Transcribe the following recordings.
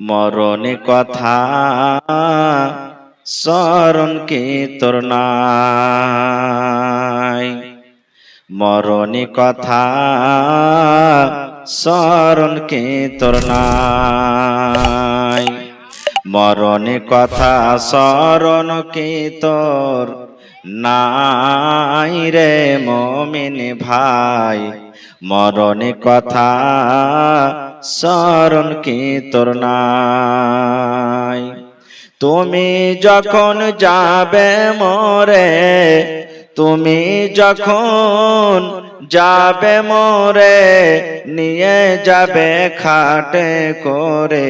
মরণে কথা স্মরণ কি তোর নাই, মরণে কথা স্মরণ কি তোর নাই, মরণে কথা স্মরণ কি তোর নাই রে মুমিন ভাই, মরণে কথা স্মরণ কি তোর নাই। তুমি যখন যাবে মরে, তুমি যখন যাবে মরে, নিয়ে যাবে খাটে করে,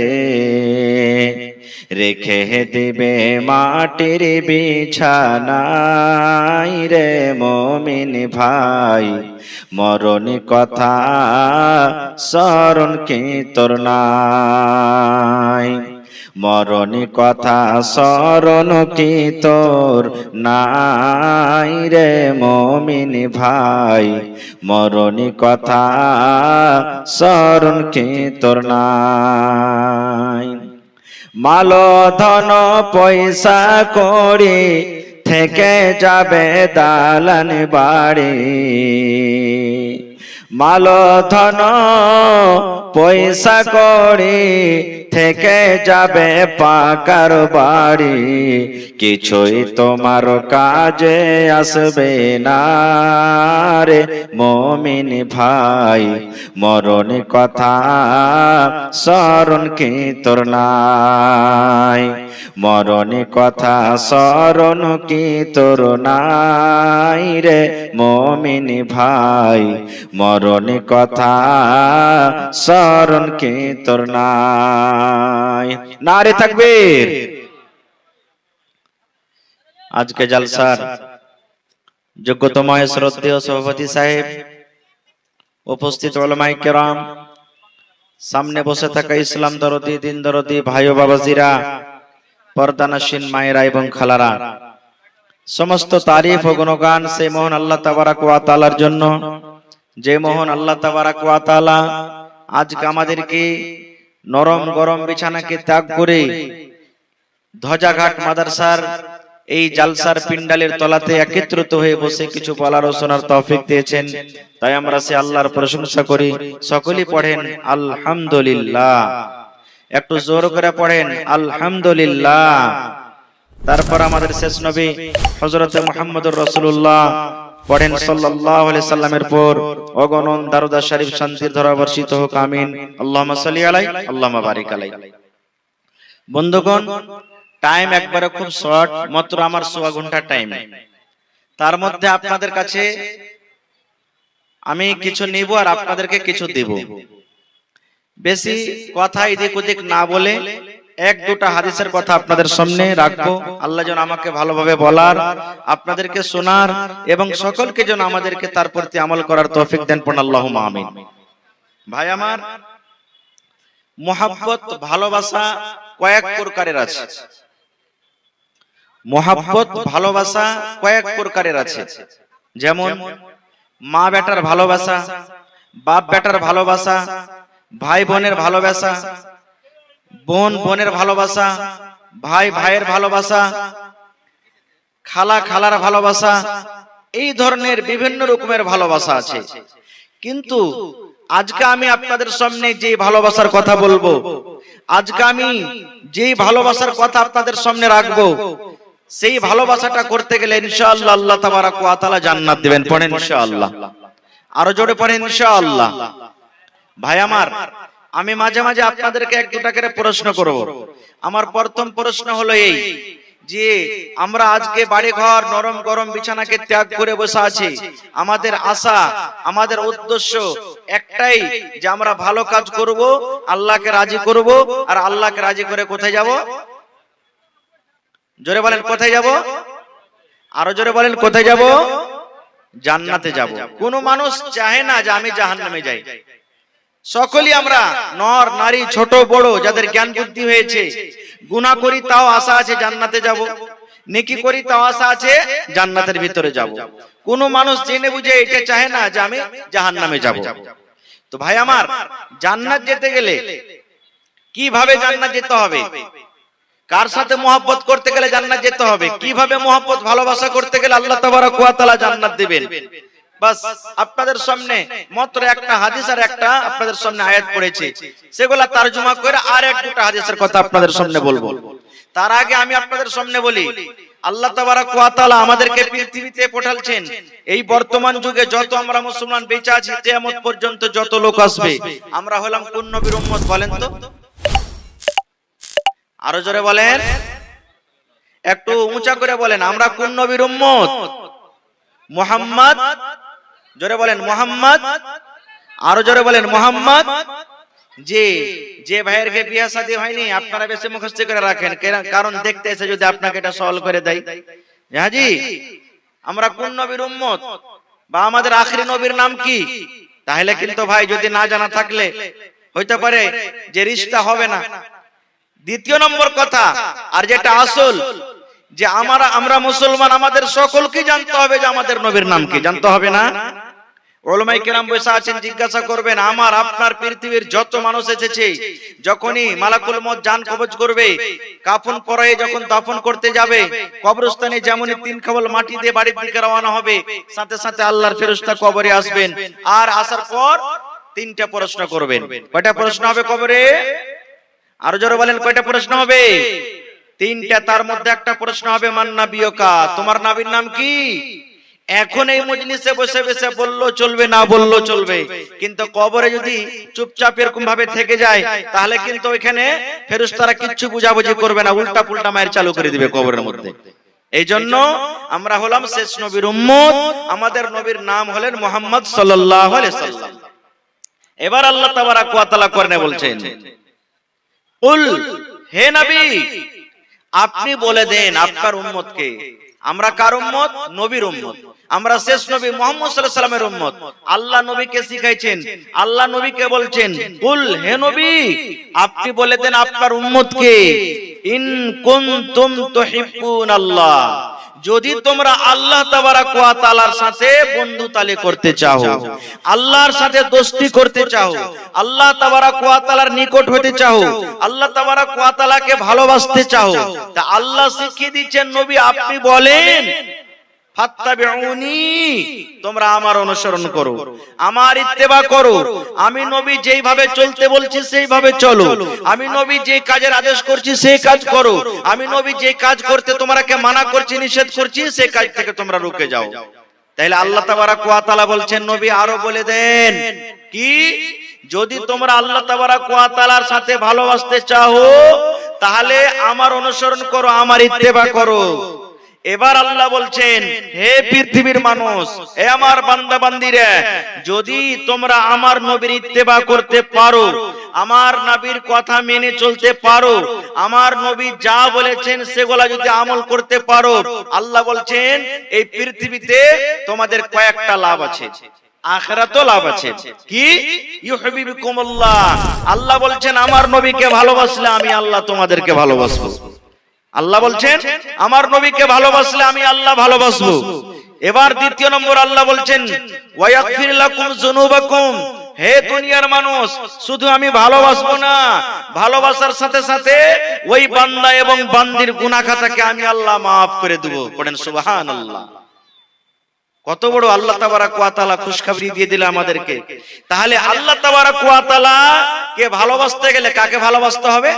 রেখে দিবে মাটির বিছানায় রে মুমিন ভাই, মরণ কথা স্মরণ কি তোর নাই, মরণ কথা স্মরণ কি তোর নাই রে মুমিন ভাই, মরণ কথা স্মরণ কি তোর নাই। মাল ধন পয়সা করি থেকে যাবে দালান বাড়ি, মাল ধন পয়সা করি থেকে যাবে পাকার বাড়ি, কিছুই তোমার কাজে আসবে না রে মুমিন ভাই, মরণ কথা স্মরণ কি তোর নাই, মরণ কথা স্মরণ কি তোর নাই রে মুমিন ভাই, মরণ কথা স্মরণ কি তোর নাই। নারে তাকবীর। আজকে জলসার যোগ্যতম শ্রদ্ধেয় সভাপতি সাহেব, উপস্থিত উলামায়ে কেরাম, সামনে বসে থাকা ইসলাম দরদি দিন দরদি ভাই ও বাবাজিরা, পর্দানশীন মায়েরা এবং খালারা, সমস্ত তারিফ ও গুণগান সেই মহান আল্লাহ তাবারক ওয়া তাআলার জন্য, যে মহান আল্লাহ তাবারক ওয়া তাআলা আজকে আমাদেরকে নরম গরম বিছানাকে ত্যাগ করে ধ্বজাঘাট মাদ্রাসার এই জালসার পিন্ডালের তলাতে একত্রিত হয়ে বসে কিছু বলার ও শোনার তৌফিক দিয়েছেন। তাই আমরা সে আল্লাহর প্রশংসা করি। সকলেই পড়েন আলহামদুলিল্লাহ। একটু জোর করে পড়েন আলহামদুলিল্লাহ। তারপর আমাদের শেষ নবী হযরত মুহাম্মদুর রাসূলুল্লাহ পড়েন সাল্লাল্লাহু আলাইহি সাল্লামের পর অগণন দারুদ শরীফ শান্তির ধারা বর্ষিত হোক, আমিন। আল্লাহুম্মা সাল্লি আলাইহি আল্লাহুম্মা বারিক আলাইহি। বন্ধুগণ, টাইম একবারে খুব শর্ট, মাত্র আমার 1.25 ঘন্টা টাইম। তার মধ্যে আপনাদের কাছে আমি কিছু নিব আর আপনাদেরকে কিছু দেব। বেশি কথা এদিক ওদিক না বলে এক দুটা হাদিসের কথা আপনাদের সামনে রাখবো। আল্লাহ যেন আমাকে ভালোভাবে বলার, আপনাদেরকে শোনার এবং সকলকে যেন আমাদেরকে তার প্রতি আমল করার তৌফিক দেন। পড়ুন আল্লাহুম্মা আমিন। ভাই আমার, মুহাব্বত ভালোবাসা কয়েক প্রকারের আছে। মুহাব্বত ভালোবাসা কয়েক প্রকারের আছে। যেমন মা বেটার ভালোবাসা, বাপ বেটার ভালোবাসা, ভাই বোনের ভালোবাসা, বোন বোনের ভালোবাসা, ভাই ভাইয়ের ভালোবাসা, খালা খালার ভালোবাসা, এই ধরনের বিভিন্ন রকমের ভালোবাসা আছে। কিন্তু আজকে আমি আপনাদের সামনে যে ভালোবাসার কথা বলবো, আজকে আমি যেই ভালোবাসার কথা আপনাদের সামনে রাখবো, সেই ভালোবাসাটা করতে গেলে ইনশাআল্লাহ আল্লাহ তাবারক ওয়া তাআলা জান্নাত দিবেন। পড়েন ইনশাআল্লাহ। আরো জোরে পড়েন ইনশাআল্লাহ। ভাই আমার, আমি মাঝে মাঝে আপনাদেরকে এক দুটা করে প্রশ্ন করব। আমার প্রথম প্রশ্ন হলো এই যে আমরা আজকে বাড়ি ঘর নরম গরম বিছানাকে ত্যাগ করে বসে আছি। আমাদের আশা, আমাদের উদ্দেশ্য একটাই যে আমরা ভালো কাজ করব, আল্লাহকে রাজি করব, আর আল্লাহকে রাজি করে কোথায় যাব? জোরে বলেন কোথায় যাব? আরো জোরে বলেন কোথায় যাব? জান্নাতে যাব। কোন মানুষ চায় না যে আমি জাহান্নামে যাই। সকলেই আমরা নর নারী ছোট বড় যাদের জ্ঞান বুদ্ধি হয়েছে, গুনাহ করি তাও আশা আছে জান্নাতে যাব, নেকি করি তাও আশা আছে জান্নাতের ভিতরে যাব। কোন মানুষ জেনে বুঝে এটা চায় না যে আমি জাহান্নামে যাব। তো ভাই আমার, জান্নাত যেতে গেলে কিভাবে জান্নাত যেতে হবে, কার সাথে মহব্বত করতে গেলে জান্নাত যেতে হবে, কিভাবে মহব্বত ভালোবাসা করতে গেলে আল্লাহ তাবারক ওয়া তাআলা জান্নাত দিবেন। বাস আপনাদের সামনে মাত্র একটা হাদিস আর একটা আপনাদের সামনে আয়াত পড়েছি, সেগুলা তরজমা করে আর এক দুটো হাদিসের কথা আপনাদের সামনে বলবো। তার আগে আমি আপনাদের সামনে বলি, আল্লাহ তাবারক ওয়া তাআলা আমাদেরকে পৃথিবীতে পাঠালছেন। এই বর্তমান যুগে যত আমরা মুসলমান বেঁচে আছি, কিয়ামত পর্যন্ত যত লোক আসবে, আমরা হলাম কোন নবীর উম্মত বলেন তো? আরো জোরে বলেন, একটু উঁচা করে বলেন, আমরা কোন নবীর উম্মত? মুহাম্মদ। জোরে বলেন মুহাম্মদ। আরো জোরে বলেন মুহাম্মদ। যে ভাইয়ের কে বিয়ে শাদী হয়নি, আপনারা বেশি মুখস্থ করে রাখেন, কারণ দেখতে এসে যদি আপনাকে এটা সওয়াল করে দেয়, হাজি আমরা কোন নবীর উম্মত বা আমাদের আখরি নবীর নাম কি, তাহলে কিন্তু ভাই যদি না জানা থাকলে হইতে পারে যে রিশতা হবে না। দ্বিতীয় নম্বর কথা, আর যেটা আসল, যে আমরা মুসলমান, আমাদের সকলকে জানতে হবে যে আমাদের নবীর নাম কি, জানতে হবে না? উলামায়ে কেরাম বসে আছেন, জিজ্ঞাসা করবেন, আমার আপনার পৃথিবীর যত মানুষ এসেছে, যখনই মালাকুল মউত জান কবজ করবে, কাফন পরায়ে যখন দাফন করতে যাবে, কবরস্থানে যেমনই তিন কবল মাটি দিয়ে বাড়ির দিকে রওনা হবে, সাথে সাথে আল্লাহর ফেরেশতা কবরে আসবেন, আর আসার পর তিনটা প্রশ্ন করবেন। কয়টা প্রশ্ন হবে কবরে? আরো জোরে বলেন, কয়টা প্রশ্ন হবে? তিনটা। তার মধ্যে একটা প্রশ্ন হবে, মান নাবিয়ুকা, তোমার নবীর নাম কি? এখন এই মজলিসে বসে বসে বললো চলবে, না বললো চলবে, কিন্তু কবরে যদি চুপচাপ এরকম ভাবে থেকে যায়, তাহলে কিন্তু ওইখানে ফেরেশতারা কিচ্ছু বুঝাবুঝি করবে না, উল্টা পুল্টা মায়ের চালু করে দিবে কবরের মধ্যে। এই জন্য আমরা হলাম শেষ নবীর উম্মত, আমাদের নবীর নাম হলেন মুহাম্মদ সাল্লাল্লাহু আলাইহি সাল্লাম। এবার আল্লাহ তাবারক ওয়া তাআলা কোরআনে বলছেন, কুল, হে নবী আপনি বলে দেন আপনার উম্মতকে, আমরা কার উম্মত? নবীর উম্মত। আমরা শেষ নবী মুহাম্মদ সাল্লাল্লাহু আলাইহি ওয়াসাল্লামের উম্মত। আল্লাহ নবীকে শিখাইছেন, আল্লাহ নবীকে বলছেন, কুল, হে নবী আপনি বলে দেন আপনার উম্মতকে, ইন কুনতুম তুহিব্বুনাল্লাহ, যদি তোমরা আল্লাহ তাবারক ওয়া তাআলার সাথে বন্ধুতালি করতে চাও, আল্লাহর সাথে দোস্তি করতে চাও, আল্লাহ তাবারক ওয়া তাআলার নিকট হতে চাও, আল্লাহ তাবারক ওয়া তাআলাকে ভালোবাসতে চাও, তা আল্লাহ শিখিয়ে দিচ্ছেন নবী আপনি বলেন, ফাত্তাবিউনি, তোমরা আমার অনুসরণ করো, আমার ইত্তেবা করো, আমি নবী যেইভাবে চলতে বলছি সেইভাবে চলো, আমি নবী যে কাজের আদেশ করছি সেই কাজ করো, আমি নবী যে কাজ করতে তোমাকে মানা করছি, নিষেধ করছি, সেই কাজ থেকে তোমরা রুকে যাও। তাইলে আল্লাহ তাবারক ওয়া তাআলা বলছেন, নবী আরো বলে দেন কি, যদি তোমরা আল্লাহ তাবারক ওয়া তাআলার সাথে ভালোবাসতে চাও, তাহলে আমার অনুসরণ করো, আমার ইত্তেবা করো। এবার আল্লাহ বলছেন, হে পৃথিবীর মানুষ, হে আমার বান্দা বান্দীরা, যদি তোমরা আমার নবীর ইত্তেবা করতে পারো, আমার নবীর কথা মেনে চলতে পারো, আমার নবী যা বলেছেন সেগুলা যদি আমল করতে পারো, আল্লাহ বলছেন এই পৃথিবীতে তোমাদের কয়েকটা লাভ আছে, আখিরাতেও লাভ আছে। কি? ইউহিব্বুকুমুল্লাহ, আল্লাহ বলছেন আমার নবীকে ভালোবাসলে আমি আল্লাহ তোমাদেরকে ভালোবাসবো। আল্লাহ বলছেন আমার নবীকে ভালোবাসলে আমি আল্লাহ ভালোবাসবো। এবার দ্বিতীয় নম্বর আল্লাহ বলছেন, ওয়ায়াগফির লাকুম যুনুবাকুম, হে দুনিয়ার মানুষ, শুধু আমি ভালোবাসবো না, ভালোবাসার সাথে সাথে ওই বান্দা এবং বান্দির গুনাহ খাতাকে আমি আল্লাহ maaf করে দেব। পড়েন সুবহানাল্লাহ। কত বড় আল্লাহ তাবারক ওয়া তাআলা খুশখবরি দিয়ে দিলেন আমাদেরকে। তাহলে আল্লাহ তাবারক ওয়া তাআলা কে ভালোবাসতে গেলে কাকে ভালোবাসতে হবে?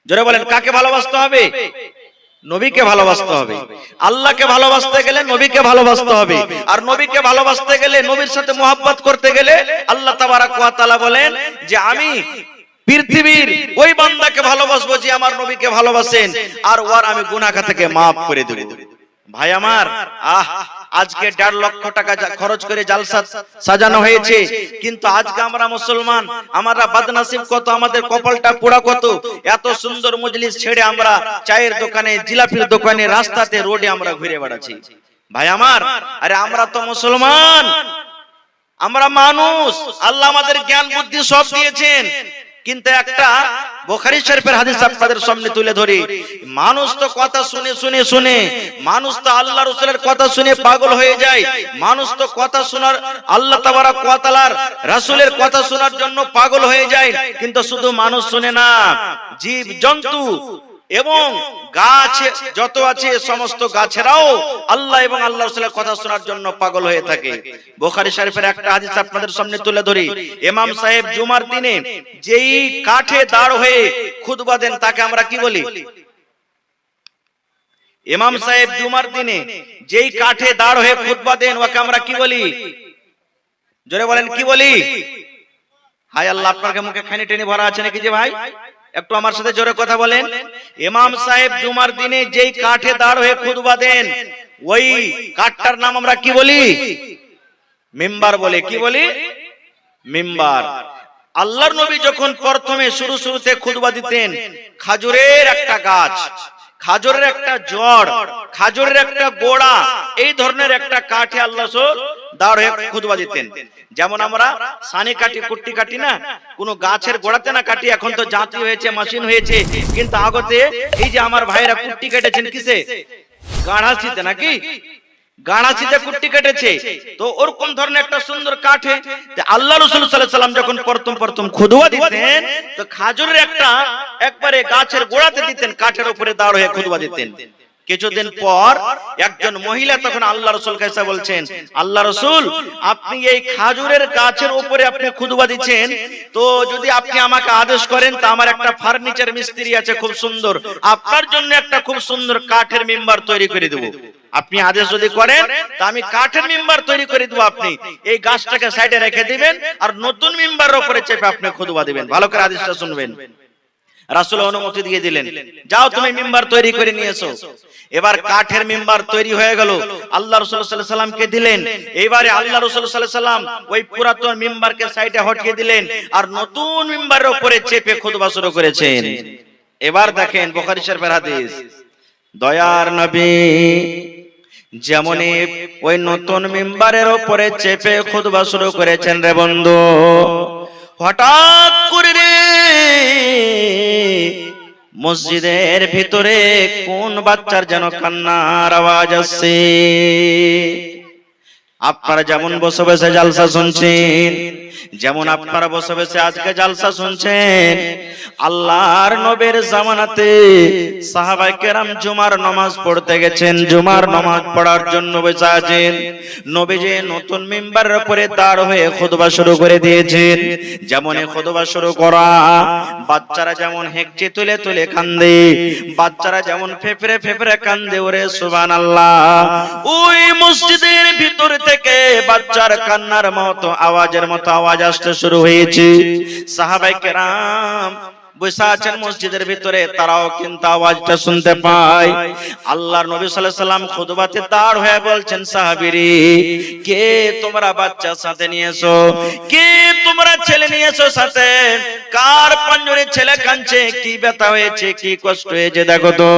জোরে বলেন, কাকে ভালোবাসতে হবে? নবীকে ভালোবাসতে হবে। আল্লাহকে ভালোবাসতে গেলে নবীকে ভালোবাসতে হবে, আর নবীকে ভালোবাসতে গেলে, নবীর সাথে মুহাব্বত করতে গেলে আল্লাহ তাবারক ওয়া তাআলা বলেন যে আমি পৃথিবীর ওই বান্দাকে ভালোবাসবো যে আমার নবীকে ভালোবাসেন, আর ওর আমি গুনাহ খাতাকে maaf করে দেব। ভাই আমার, আজকে 1.5 লক্ষ টাকা খরচ করে জালসা সাজানো হয়েছে, কিন্তু আজকে আমরা মুসলমান, আমরা বদনসিব কত, আমাদের কপালটা পোড়া কত, এত সুন্দর মজলিস ছেড়ে আমরা চায়ের দোকানে, জিলাপির দোকানে, রাস্তাতে, রোডে আমরা ঘুরে বেড়াচ্ছি। ভাই আমার, আরে আমরা তো মুসলমান, আমরা মানুষ, আল্লাহ আমাদের জ্ঞান বুদ্ধি সব দিয়েছেন, কিন্তু একটা বুখারী শরীফের হাদিস আপনাদের সামনে তুলে ধরি। মানুষ তো কথা শুনে শুনে শুনে, মানুষ তো আল্লাহ রাসূলের কথা শুনে পাগল হয়ে যায়। মানুষ তো কথা শোনার, আল্লাহ তাবারক ওয়া তাআলার রাসূলের কথা শোনার জন্য পাগল হয়ে যায়। কিন্তু শুধু মানুষ শুনে না, জীব জন্তু এবং গাছ যত আছে সমস্ত গাছেরাও আল্লাহ এবং আল্লাহ রাসূলের কথা শোনার জন্য পাগল হয়ে থাকে। বুখারী শরীফের একটা হাদিস আপনাদের সামনে তুলে ধরি। ইমাম সাহেব জুমার দিনে যেই কাঠে দাঁড় হয়ে খুতবা দেন তাকে আমরা কি বলি? ইমাম সাহেব জুমার দিনে যেই কাঠে দাঁড় হয়ে খুতবা দেন ওকে আমরা কি বলি? জোরে বলেন, কি বলি? হায় আল্লাহ, আপনার মুখে খানি টেনে ভরা আছে নাকি যে ভাই? একটু আমার সাথে জোরে কথা বলেন। ইমাম সাহেব জুমার দিনে যেই কাঠে দাঁড় হয়ে খুতবা দেন ওই কাঠটার নাম আমরা কি বলি? মিম্বার বলে। কি বলি? মিম্বার। আল্লাহর নবী যখন প্রথমে শুরুতে খুতবা দিতেন, খাজুরের একটা গাছ, খাজুরের একটা জড়, খাজুরের একটা গোড়া, এই ধরনের একটা কাঠে আল্লাহ রাসূল দাঁড় হয়ে খুতবা দিতেন। যেমন আমরা সানি কাটি, কুট্টি কাটি না, কোন গাছের গোড়াতে না কাটি, এখন তো জাতি হয়েছে, মেশিন হয়েছে, কিন্তু আগতে এই যে আমার ভাইরা কুট্টি কেটেছেন কিসে? গাড়াচিতে নাকি? গাড়াচিতে কুট্টি কেটেছে। তো ওরকম ধরনের একটা সুন্দর কাঠে আল্লাহ রাসূল সাল্লাল্লাহু আলাইহি ওয়াসাল্লাম যখন প্রথম খুতবা দিতেন তো খাজুরের একটা একবারে গাছের গোড়াতে দিতেন, কাঠের উপরে দাঁড় হয়ে খুতবা দিতেন। কিছুদিন পর একজন মহিলা তখন আল্লাহ রাসূলকে এসে বলছেন, আল্লাহ রাসূল, আপনি এই খাজুরের গাছের উপরে আপনি খুতবা দিচ্ছেন, তো যদি আপনি আমাকে আদেশ করেন তা আমার একটা ফার্নিচার মিস্ত্রি আছে খুব সুন্দর, আপনার জন্য একটা খুব সুন্দর কাঠের মিম্বার তৈরি করে দেব। আপনি আদেশ যদি করেন তা আমি কাঠের মিম্বার তৈরি করে দেব, আপনি এই গাছটাকে সাইডে রেখে দিবেন আর নতুন মিম্বারের উপরে চেপে আপনি খুতবা দিবেন। ভালো করে আদেশটা শুনবেন। রাসূল অনুমতি দিয়ে দিলেন, যাও তুমি মিম্বার তৈরি করে নিয়ে এসো। এবার কাঠের মিম্বার তৈরি হয়ে গেল, আল্লাহ রাসূল সাল্লাল্লাহু আলাইহি সাল্লামকে দিলেন। এবারে আল্লাহ রাসূল সাল্লাল্লাহু আলাইহি সাল্লাম ওই পুরাতন মিম্বারকে সাইডে হটিয়ে দিলেন আর নতুন মিম্বারের উপরে চেপে খুতবা শুরু করেছেন। এবার দেখেন বুখারী শরীফের হাদিস, দয়ার নবী যেমন ওই নতুন মিম্বারের উপরে চেপে খুতবা শুরু করেছেন রে বন্ধু, হঠাৎ করে রে মসজিদের ভিতরে কোন বাচ্চার যেন কান্নার আওয়াজ আসছে। আপনারা যেমন বসে বসে জালসা শুনছেন, যেমন আপনারা বসে বসে আজকে জালসা শুনছেন, আল্লাহর নবীর জামানাতে সাহাবায়ে কেরাম জুমার নামাজ পড়তে গেছেন, জুমার নামাজ পড়ার জন্য বসে আছেন। নবীজি নতুন মিম্বারের উপরে দাঁড় হয়ে খুতবা শুরু করে দিয়েছেন। যেমন খুতবা শুরু করা, বাচ্চারা যেমন হেঁকচে তুলে তুলে কান্দে, বাচ্চারা যেমন ফেফড়ে ফেফড়ে কান্দে, ওরে সুবহানাল্লাহ, ওই মসজিদের ভিতর থেকে বাচ্চার কান্নার মতো আওয়াজের মতো আওয়াজ আসতে শুরু হয়েছে। সাহাবায়ে কেরাম বসে আছেন মসজিদের ভিতরে, তারাও কিন্তু আওয়াজটা শুনতে পায়। আল্লাহর নবী সাল্লাল্লাহু আলাইহি সাল্লাম খুতবাতে দাঁড় হয়ে বলছেন, সাহাবীরে, কে তোমরা বাচ্চা সাথে নিয়েছো? কে তোমরা ছেলে নিয়েছো সাথে? কার পাঞ্জরে ছেলে কাঁদছে? কি ব্যথা হয়েছে? কি কষ্ট হয়েছে দেখো তো।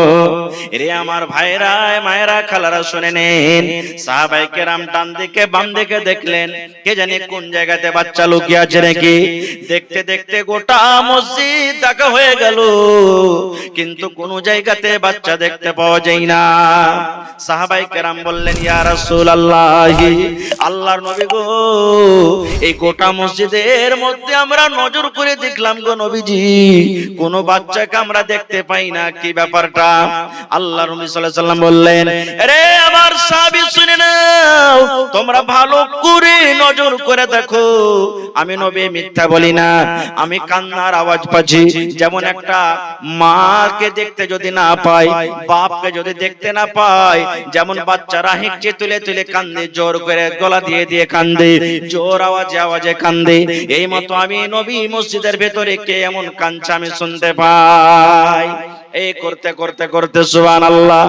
রে আমার ভাইরা, মায়েরা, খালারা শুনে নেন। সাহাবায়ে কেরাম ডান দিকে বাম দিকে দেখলেন, কে জানে কোন জায়গাতে বাচ্চা লুকিয়ে আছে নাকি। দেখতে দেখতে গোটা মসজিদ দেখা হয়ে গেল, কিন্তু কোন জায়গাতে বাচ্চা দেখতে পাওয়া যায় না। সাহাবায়ে কেরাম বললেন, ইয়া রাসূলুল্লাহ, আল্লাহর নবী গো, এই গোটা মসজিদের মধ্যে আমরা নজর করে দেখলাম গো নবীজি, কোন বাচ্চাকে আমরা দেখতে পাই না, কি ব্যাপারটা? আল্লাহর নবী সাল্লাল্লাহু আলাইহি সাল্লাম বললেন, আরে আমার সাহাবী শুনে নাও, তোমরা ভালো করে নজর করে দেখো, আমি নবী মিথ্যা বলি না, আমি কান্নার আওয়াজ পাচ্ছি। যেমন একটা মাকে দেখতে যদি না পায়, বাপকে যদি দেখতে না পায়, যেমন বাচ্চারা হেঁচে তুলে তুলে কান্দে, জোর করে গলা দিয়ে দিয়ে কান্দে, জোর আওয়াজে আওয়াজে কান্দে, এই মতো আমি নবী মসজিদের ভেতরে কে এমন কাঁদছে আমি শুনতে পাই। এই করতে করতে করতে সুবহানাল্লাহ,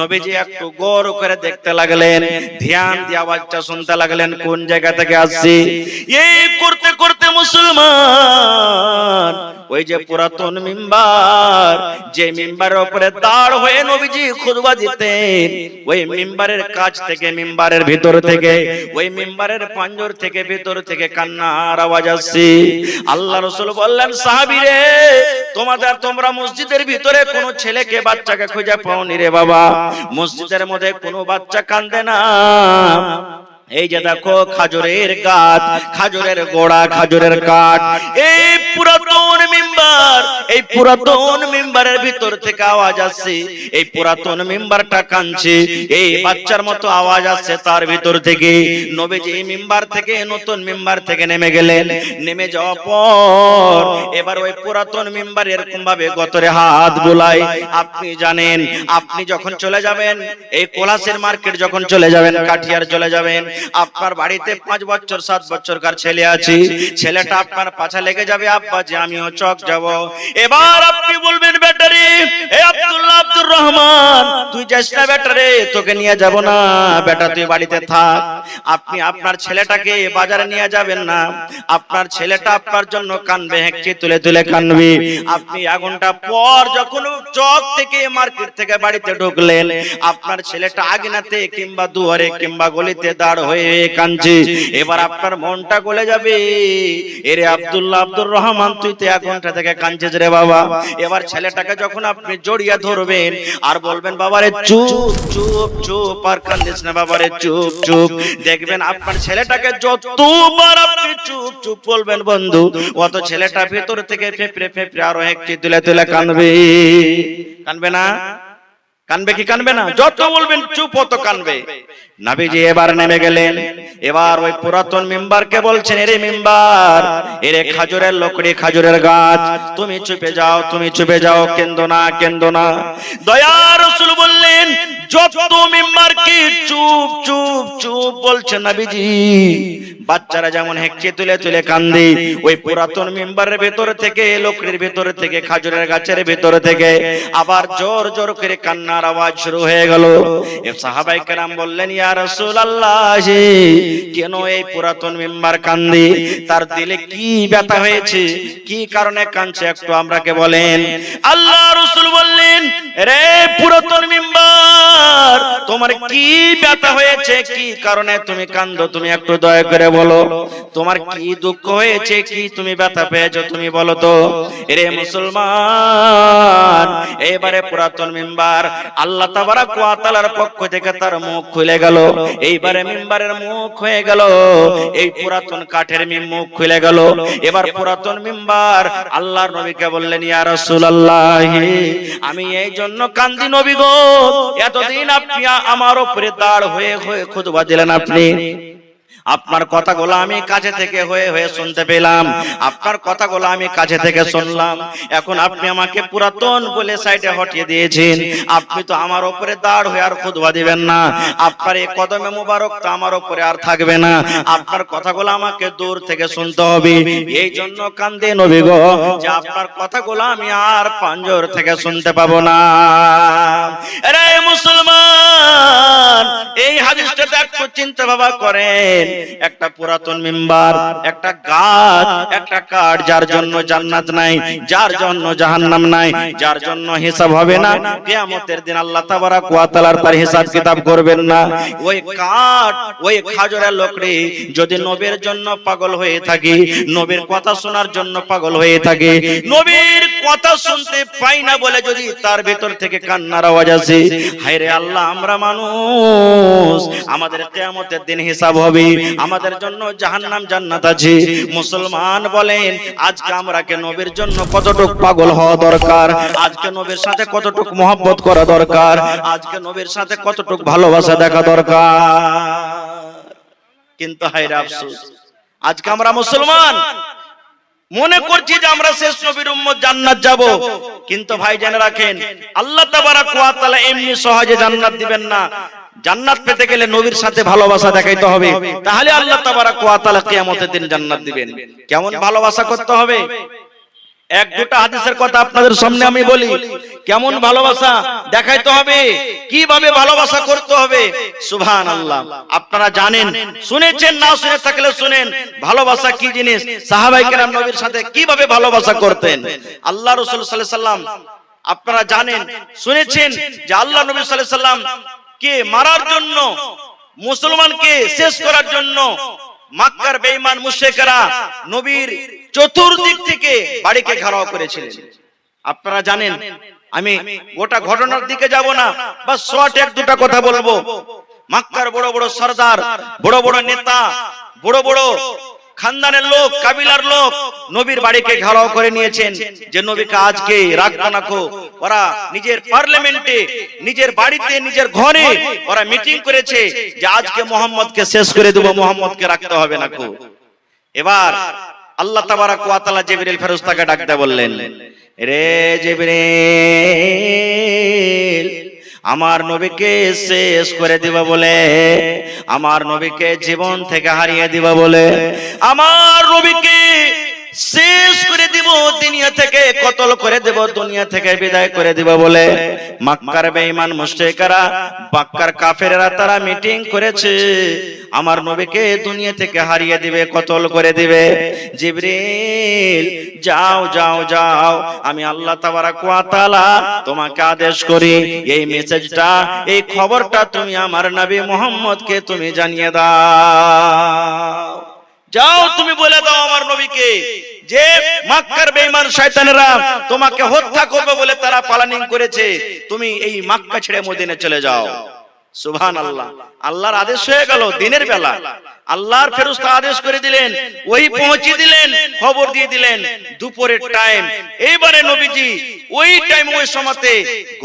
নবীজি একটু গৌর করে দেখতে লাগলেন, ধ্যান দিয়ে আওয়াজটা শুনতে লাগলেন কোন জায়গা থেকে আসছে। এই করতে করতে মুসলমান, ওই যে পুরাতন মিম্বার, যে মিম্বারের উপরে দাঁড় হয়ে নবীজি খুতবা দিতেন, ওই মিম্বারের কাছ থেকে, মিম্বারের ভিতর থেকে, ওই মিম্বারের পাঞ্জর থেকে, ভিতর থেকে কান্নার আওয়াজ আসছে। আল্লাহ রাসূল বললেন, সাহাবীরে, তোমরা মসজিদের ভিতরে কোনো ছেলেকে, বাচ্চাকে খুঁজে পাওনি রে বাবা? মসজিদের মধ্যে কোনো বাচ্চা কান্দে না। এই যে দেখো খাজুরের গাছ, খাজুরের গোড়া, খাজুরের কাঠ, এই পুরাতন মিম্বার, এই পুরাতন মিম্বারের ভিতর থেকে আওয়াজ আসছে। এই পুরাতন মিম্বারটা কাঁদছে, এই বাচ্চার মতো আওয়াজ আসছে তার ভিতর থেকে। নবীজি এই মিম্বার থেকে, নতুন মিম্বার থেকে নেমে গেলেন। নেমে যাওয়ার পর এবার ওই পুরাতন মিম্বার এরকম ভাবে গতরে হাত বুলায়। আপনি জানেন, আপনি যখন চলে যাবেন, এই কোলাসের মার্কেট যখন চলে যাবেন, কাঠিয়ার চলে যাবেন, আপনার বাড়িতে 5 বছর 7 বছরকার ছেলে আছে, ছেলেটা আপনার পাছা লেগে যাবে, আব্বা যে আমিও চক যাব। এবার আপনি বলবেন, বেটারে, এ আব্দুল্লাহ, আব্দুর রহমান, তুই যাস না বেটারে, তোকে নিয়ে যাব না, বেটা তুই বাড়িতে থাক। আপনি আপনার ছেলেটাকে বাজারে নিয়ে যাবেন না, আপনার ছেলেটা আপনার জন্য কানবে, হেঁকচি তুলে তুলে কানবে। আপনি 1 ঘন্টা পর যখন চক থেকে, মার্কেট থেকে বাড়িতে ঢুকলেন, আপনার ছেলেটা আগিনাতে কিংবা দুয়ারে কিংবা গলিতে দাঁড় হয়ে কাঁদছে। এবার আপনার মনটা গলে যাবে, এরে আব্দুল্লাহ, আব্দুর রহমান, তুই তো 1 ঘন্টা থেকে কাঁদছিস রে বাবা। এবার ছেলেটাকে যখন আপনি জড়িয়ে ধরবেন আর বলবেন, বাবারে চুপ চুপ চুপ, আর কাঁদিস না বাবারে, চুপ চুপ, দেখবেন আপনার ছেলেটাকে যতবার আপনি চুপ চুপ বলবেন বন্ধু, অত ছেলেটা ভেতর থেকে ফেপড়ে ফেপড়ে আরো একটি তুলে তুলে কাঁদবে। কাঁদবে না? কানবে কি কানবে না? যত বলবেন চুপ, অত কানবে। নবীজি এবার নেমে গেলেন। এবার ওই পুরাতন মিম্বারকে বলছেন, এরে মিম্বার, এরে খাজুরের লকড়ি, খাজুরের গাছ, তুমি চুপে যাও, তুমি চুপে যাও, কেন্দো না, কেন্দো না। দয়ার রাসূল বললেন, যত মিম্বার কি চুপ চুপ চুপ বলছেন নবীজি, বাচ্চারা যেমন হেঁকচে তুলে তুলে কান্দে, ওই পুরাতন মিম্বারের ভেতর থেকে, লকড়ির ভেতর থেকে, খাজুরের গাছের ভেতর থেকে আবার জোর জোর করে কান্নার আওয়াজ শুরু হয়ে গেল। সাহাবায়ে কেরাম বললেন, ইয়া রাসূলুল্লাহ, কেন এই পুরাতন মিম্বার কান্দে? তার দিলে কি ব্যথা হয়েছে? কি কারণে কাঁদছে? একটু আমরাকে বলেন। আল্লাহ রাসূল বললেন, রে পুরাতন মিম্বার, তোমার কি ব্যথা হয়েছে? কি কারণে তুমি কাঁদো? তুমি একটু দয়া করে বলো, তোমার কি দুঃখ হয়েছে? কি তুমি ব্যথা পেয়েছো? তুমি বলো তো। রে মুসলমান, এবারে পুরাতন মিম্বার আল্লাহ তাবারক ওয়া তাআলার পক্ষ থেকে তার মুখ খুলে গেল। এইবারে মিম্বারের মুখ হয়ে গেল, এই পুরাতন কাঠের মুখ খুলে গেল। এবার পুরাতন মিম্বার আল্লাহর নবীকে বললেন, ইয়া রাসূলুল্লাহ, আমি এই জন্য কান্দি নবী গো, এতদিন আপনি আমার উপরে দাঁড় হয়ে হয়ে খুতবা দিলেন, আপনি আপনার কথাগুলো আমি কাছে থেকে হয়ে হয়ে শুনতে পেলাম, আপনার কথাগুলো আমি কাছে থেকে শুনলাম। এখন আপনি আমাকে পুরাতন বলে সাইডে হটিয়ে দিয়েছেন, আপনি তো আমার উপরে দাঁড় হয়ে আর খুতবা দিবেন না, আপনার এই কদমে মুবারক তো আমার উপরে আর থাকবে না, আপনার কথাগুলো আমাকে দূর থেকে শুনতে হবে। এই জন্য কান্দে নবী গো, যে আপনার কথাগুলো আমি আর পাঞ্জর থেকে শুনতে পাবো না। আরে মুসলমান, এই হাদিসটা একটু চিন্তা ভাবনা করেন। একটা পুরাতন মিম্বার, একটা গাছ, একটা কাঠ, যার জন্য জান্নাত নাই, যার জন্য জাহান্নাম নাই, যার জন্য হিসাব হবে না, কিয়ামতের দিন আল্লাহ তাবারক ওয়া তাআলার তার হিসাব কিতাব করবেন না। ওই কাঠ, ওই খাজুরের লকড়ি যদি নবীর জন্য পাগল হয়ে থাকে, নবীর কথা শোনার জন্য পাগল হয়ে থাকে, নবীর কথা শুনতে পাই না বলে যদি তার ভেতর থেকে কান্নার আওয়াজ আসে, হায় রে আল্লাহ, আমরা মানুষ, আমাদের কিয়ামতের দিন হিসাব হবে, আমাদের জন্য জাহান্নাম জান্নাত আছে। মুসলমান বলেন, আজকে আমরাকে নবীর জন্য কতটুকু পাগল হওয়া দরকার, আজকে নবীর সাথে কতটুকু মহব্বত করা দরকার, আজকে নবীর সাথে কতটুকু ভালোবাসা দেখা দরকার। কিন্তু হায় রে আফসোস, আজকে আমরা মুসলমান মনে করছি যে আমরা শেষ নবীর উম্মত, জান্নাত যাব। কিন্তু ভাই জেনে রাখেন, আল্লাহ তাবারক ওয়া তাআলা এমনি সহজে জান্নাত দিবেন না। জান্নাত পেতে গেলে নবীর সাথে ভালোবাসা দেখাইতে হবে, তাহলে আল্লাহ তাবারক ওয়া তাআলা কিয়ামতের দিন জান্নাত দিবেন। কেমন ভালোবাসা করতে হবে? এক দুটা হাদিসের কথা আপনাদের সামনে আমি বলি। কেমন ভালোবাসা দেখাইতে হবে, কিভাবে ভালোবাসা করতে হবে। সুবহানাল্লাহ। আপনারা জানেন, শুনেছেন, না শুনে থাকলে শুনেন ভালোবাসা কি জিনিস। সাহাবায়ে কেরাম নবীর সাথে কিভাবে ভালোবাসা করতেন। আল্লাহ রাসূল সাল্লাল্লাহু আলাইহি সাল্লাম আপনারা জানেন, শুনেছেন যে আল্লাহ নবী সাল্লাল্লাহু আলাইহি সাল্লাম কে মারার জন্য, মুসলমানকে শেষ করার জন্য মক্কার বেঈমান মুশরিকরা নবীর চতুর্দিক থেকে বাড়িকে ঘেরাও করেছিলেন। আপনারা জানেন, আমি গোটা ঘটনার দিকে যাব না, বাস শর্ট এক দুটা কথা বলবো। মক্কার বড় বড় সরদার, বড় বড় নেতা, বড় বড় খানদানের লোক, কাবিলার লোক নবীর বাড়িকে ঘেরাও করে নিয়েছেন যে নবীকে আজকে রাখবো না কো। ওরা নিজের পার্লামেন্টে, নিজের বাড়িতে, নিজের ঘরে ওরা মিটিং করেছে যে আজকে মুহাম্মদকে শেষ করে দেব, মুহাম্মদকে রাখতে হবে না কো। এবার আল্লাহ তাবারাক ওয়া তাআলা জিবরিল ফেরেশতাকে ডাকতে বললেন, রে জিবরিল, আমার নবীকে শেষ করে দিবা বলে, আমার নবীকে জীবন থেকে হারিয়ে দিবা বলে, আমার নবীকে শেষ করে দিব, দুনিয়া থেকে কতল করে দেব, দুনিয়া থেকে বিদায় করে দিব বলে মক্কার বেঈমান মুশরিকরা, মক্কার কাফেররা তারা মিটিং করেছে আমার নবীকে দুনিয়া থেকে হারিয়ে দিবে, কতল করে দিবে। জিবরিল যাও যাও যাও, আমি আল্লাহ তাবারাক ওয়া তাআলা তোমাকে আদেশ করি, এই মেসেজটা, এই খবরটা তুমি আমার নবী মুহাম্মদকে তুমি জানিয়ে দাও। যাও তুমি বলে দাও আমার নবীকে যে মক্কার বেঈমান শয়তানেরা তোমাকে হত্যা করবে বলে তারা প্ল্যানিং করেছে, তুমি এই মক্কা ছেড়ে মদিনা চলে যাও। সুবহানাল্লাহ। আল্লাহর আদেশ হয়ে গেল দিনের বেলা। আল্লাহর ফেরেশতা আদেশ করে দিলেন, ওই পৌঁছে দিলেন, খবর দিয়ে দিলেন দুপুরের টাইম। এইবারে নবীজি ওই টাইম, ওই সময়তে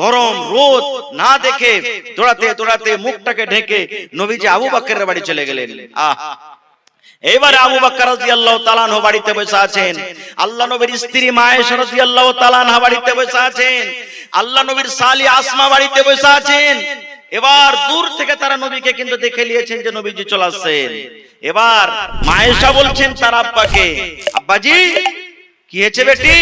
গরম রোদ না দেখে দৌড়াতে দৌড়াতে মুখটাকে ঢেকে নবীজি আবু বকরের বাড়ি চলে গেলেন। এবারে আবু বকর রাদিয়াল্লাহু তাআলা আনহু বাড়িতে বসে আছেন, আল্লাহ নবীর স্ত্রী মা আয়েশা রাদিয়াল্লাহু তাআলা আনহা বাড়িতে বসে আছেন, আল্লাহ নবীর শালি আসমা বাড়িতে বসে আছেন। এবার দূর থেকে তারা নবীকে কিন্তু দেখে নিয়েছেন যে নবীজি চলে আসছেন। এবার মা আয়েশা বলছেন তার আব্বাকে, আব্বাজি কি হয়েছে বেটি?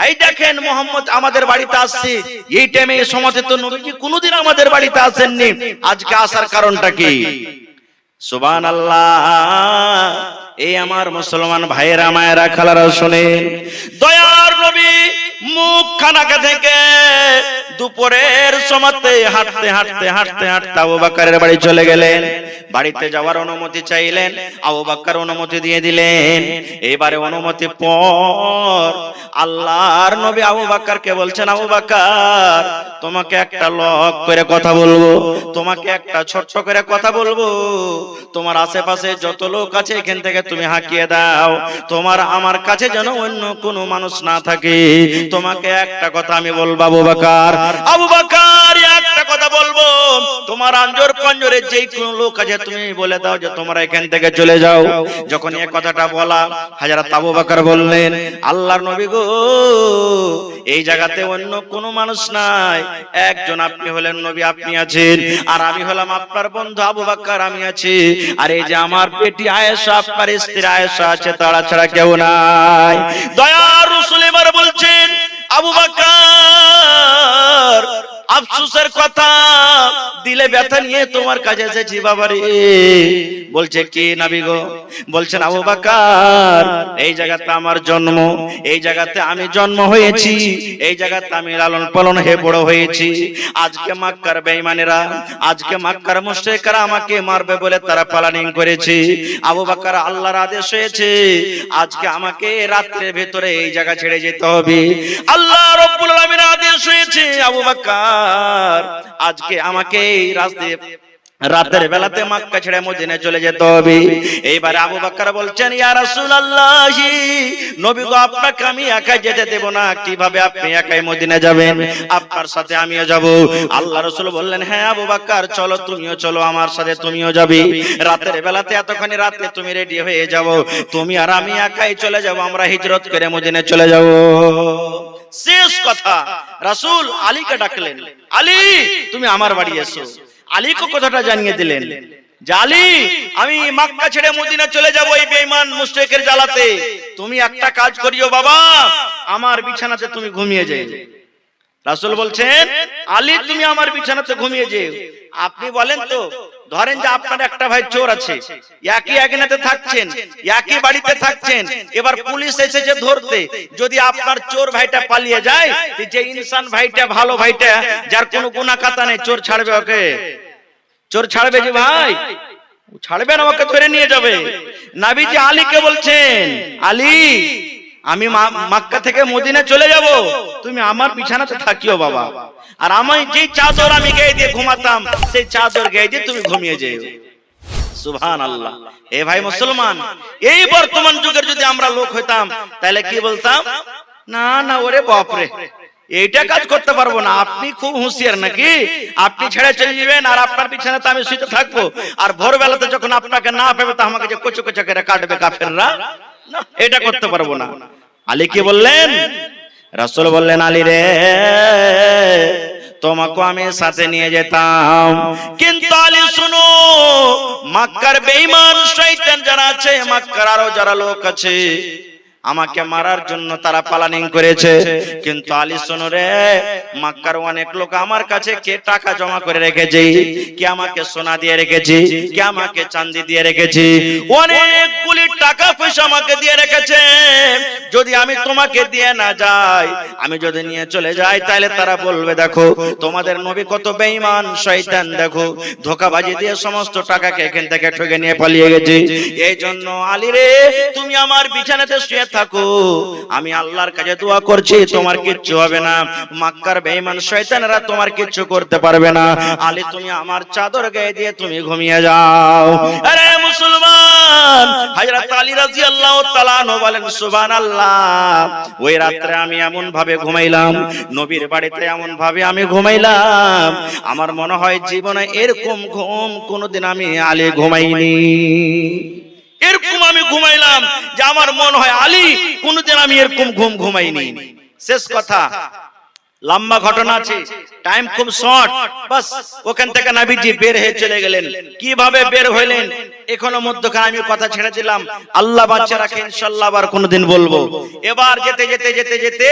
এই দেখেন মুহাম্মদ আমাদের বাড়িতে আসছে, এই টাইমে এই সময়তে তো নবীজি কোনোদিন আমাদের বাড়িতে আসেননি, আজকে আসার কারণটা কি? সুবহানাল্লাহ। এই আমার মুসলমান ভাইয়েরা, মায়েরা, খালারা শুনেন, দয়ার নবী মুখ খানাকা থেকে দুপুরের সময়তে হাঁটতে হাঁটতে হাঁটতে হাঁটতে আবু বকরের বাড়ি চলে গেলেন। বাড়িতে যাওয়ার অনুমতি চাইলেন, আবু বকর অনুমতি দিয়ে দিলেন। এবারে অনুমতি পর আল্লাহর নবী আবু বকরকে বলছেন, আবু বকর তোমাকে একটা লক করে কথা বলবো, তোমাকে একটা ছোট্ট করে কথা বলবো। তোমার আশেপাশে যত লোক আছে এখান থেকে তুমি হাঁকিয়ে দাও, তোমার আমার কাছে যেন অন্য কোনো মানুষ না থাকে। তোমাকে একটা কথা আমি বলবো আবু বকর, আবু বকর একটা কথা বলবো, তোমার আঞ্জর পঞ্জরে যেই কোন লোক আছে তুমি বলে দাও যে তোমরা এখান থেকে চলে যাও। যখন এই কথাটা বলা, হযরত আবু বকর বললেন, আল্লাহর নবী গো, এই জায়গাতে অন্য কোনো মানুষ নাই, একজন আপনি হলেন নবী, আপনি আছেন, আর আমি হলাম আপনার বন্ধু আবু বকর, আমি আছি, আর এই যে আমার বেটি আয়েশা, আপনার স্ত্রী আয়েশা আছে, তারা ছাড়া কেউ নাই। দয়ার রাসূল এবার বলছেন, আবু বকর আফসোসের কথা, দিলে ব্যথা নিয়ে তোমার কাছে এসেছি বাবারে। বলছে কি নবী গো? বলছেন আবু বকর এই জায়গাতে আমার জন্ম, এই জায়গাতে আমি জন্ম হয়েছি, এই জায়গাতে আমি লালন পালন হয়ে বড় হয়েছি। আজকে মক্কার বেঈমানেরা, আজকে মক্কার মুশরিকরা আমাকে মারবে বলে তারা প্ল্যানিং করেছে। আবু বকর আল্লাহর আদেশ হয়েছে আজকে আমাকে রাতের ভেতরে এই জায়গা ছেড়ে যেতে হবে। আল্লাহ রাব্বুল আলামিনের আদেশ হয়েছে আবু বকর আজকে আমাকে রাতের বেলাতে মক্কা ছেড়ে মদিনা চলে যেতে হবে। এইবার আবু বকর বলছেন, ইয়া রাসূলুল্লাহ, নবী গো, আপনাকে আমি একা যেতে দেব না। কিভাবে আপনি একাই মদিনা যাবেন? আপনার সাথে আমিও যাব। আল্লাহ রাসূল বললেন, হ্যাঁ আবু বকর চলো, তুমিও চলো, আমার সাথে তুমিও যাবে। রাতের বেলাতে এতখানি রাতে তুমি রেডি হয়ে যাও, তুমি আর আমি একাই চলে যাব, আমরা হিজরত করে মদিনা চলে যাব। শেষ কথা রাসূল আলীকে ডাকলেন, আলী তুমি আমার বাড়ি এসো। আলীকে কথাটা জানিয়ে দিলেন যে আলী, আমি মক্কা ছেড়ে মদিনা চলে যাব এই বেঈমান মুশরিকের জ্বালাতে, তুমি একটা কাজ করিও বাবা, আমার বিছানাতে তুমি ঘুমিয়ে যাও। রাসূল বলছেন আলী তুমি আমার বিছানাতে ঘুমিয়ে যেও। আপনি বলেন তো, ধরেন যে আপনার একটা ভাই চোর আছে, একই আঙিনাতে থাকছেন, একই বাড়িতে থাকছেন, এবার পুলিশ এসেছে ধরতে, যদি আপনার চোর ভাইটা পালিয়ে যায়, যে ইনসান ভাইটা ভালো ভাইটা যার কোনো গুনাহ খাতা নেই, চোর ছাড়বে ওকে? চোর ছাড়বে যে ভাই? ছাড়বে না, ওকে ধরে নিয়ে যাবে। নবীজি আলীকে বলছেন আলী আমি মক্কা থেকে মদিনা চলে যাব, তুমি আমার বিছানাতে থাকিও বাবা, আর আমি যে চাদর আমি গায়ে দিয়ে ঘুমাতাম সেই চাদর গায়ে দিয়ে তুমি ঘুমিয়ে যেও। সুবহানাল্লাহ। এ ভাই মুসলমান, এই বর্তমান যুগের যদি আমরা লোক হইতাম তাহলে কি বলতাম? না না ওরে বাপ রে, এইটা কাজ করতে পারবো না। আপনি খুব হুঁশিয়ার নাকি? আপনি ছেড়ে চলে যাবেন আর আপনার বিছানাতে আমি শুতে থাকবো, আর ভোরবেলাতে যখন আপনাকে না পাবে তো আমাকে যে কোচো কোচো করে কাটবে কাফেররা, না এটা করতে পারবো না। আলী কি বললেন? রাসূল বললেন আলী রে তোমাকে আমি সাথে নিয়ে যেতাম, কিন্তু আলী শুনো, মক্কার বেঈমান শয়তান যারা আছে, মক্কার আরো যারা লোক আছে আমাকে মারার জন্য তারা প্ল্যানিং করেছে। কিন্তু আলী শোনো রে, মক্কার অনেক লোক আমার কাছে কে টাকা জমা করে রেখেছে, কে আমাকে সোনা দিয়ে রেখেছে, কে আমাকে চাঁদি দিয়ে রেখেছে, অনেকগুলি টাকা পয়সা আমাকে দিয়ে রেখেছে। যদি আমি তোমাকে দিয়ে না যাই, আমি যদি নিয়ে চলে যাই, তাহলে তারা বলবে দেখো তোমাদের নবী কত বেঈমান শয়তান, দেখো ধোঁকাবাজি দিয়ে সমস্ত টাকাকে এখান থেকে ঠকে নিয়ে পালিয়ে গেছে। এই জন্য আলী রে তুমি আমার বিছানাতে শুয়ে থাকো, আমি আল্লাহর কাছে দোয়া করছি তোমার কিচ্ছু হবে না, মক্কার বেঈমান শয়তানরা তোমার কিচ্ছু করতে পারবে না। আলী তুমি আমার চাদর গায়ে দিয়ে তুমি ঘুমিয়ে যাও। আরে মুসলমান, হযরত আলী রাদিয়াল্লাহু তাআলা আনহু বলেন সুবহানাল্লাহ, ওই রাতে আমি এমন ভাবে ঘুমাইলাম, নবীর বাড়িতে এমন ভাবে আমি ঘুমাইলাম, আমার মনে হয় জীবনে এরকম ঘুম কোনোদিন আমি আলী ঘুমাইনি। এরকম আমি ঘুমাইলাম যে আমার মনে হয় আলী কোনোদিন আমি এরকম ঘুম ঘুমাইনি। শেষ কথা, লম্বা ঘটনা আছে, টাইম খুব শর্ট, বাস ওখান থেকে নবীজি বের হয়ে চলে গেলেন। কিভাবে বের হইলেন এখনো মধ্যখানে আমি কথা ছেড়ে দিলাম, আল্লাহ বাচ্চা রাখে ইনশাআল্লাহ আবার কোনোদিন বলবো। এবার যেতে যেতে যেতে যেতে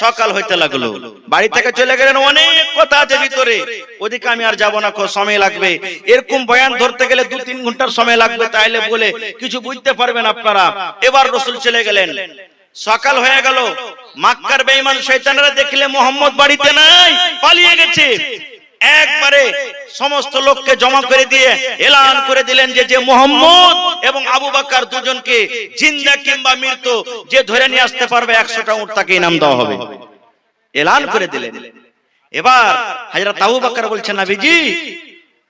সকাল হইতে লাগলো, বাড়ি থেকে চলে গেলেন, অনেক কথা আছে ভিতরে, ওদিকে আমি আর যাব না, সময় লাগবে, এরকম বয়ান ধরতে গেলে 2-3 ঘন্টার সময় লাগবে, তাইলে বলে কিছু বুঝতে পারবেন আপনারা। এবার রাসূল চলে গেলেন, সকাল হয়ে গেল, মক্কার বেঈমান শয়তানরা দেখলে মুহাম্মদ বাড়িতে নাই, পালিয়ে গেছে, একবারে সমস্ত লোককে জমা করে দিয়ে এলান করে দিলেন যে মুহাম্মদ এবং আবু বকর দুজনকে জিন্দা কিংবা মৃত্যু যে ধরে নিয়ে আসতে পারবে 100টা উট তাকে ইনাম দেওয়া হবে, এলান করে দিলেন। এবার হযরত আবু বকর বলছেন নবীজি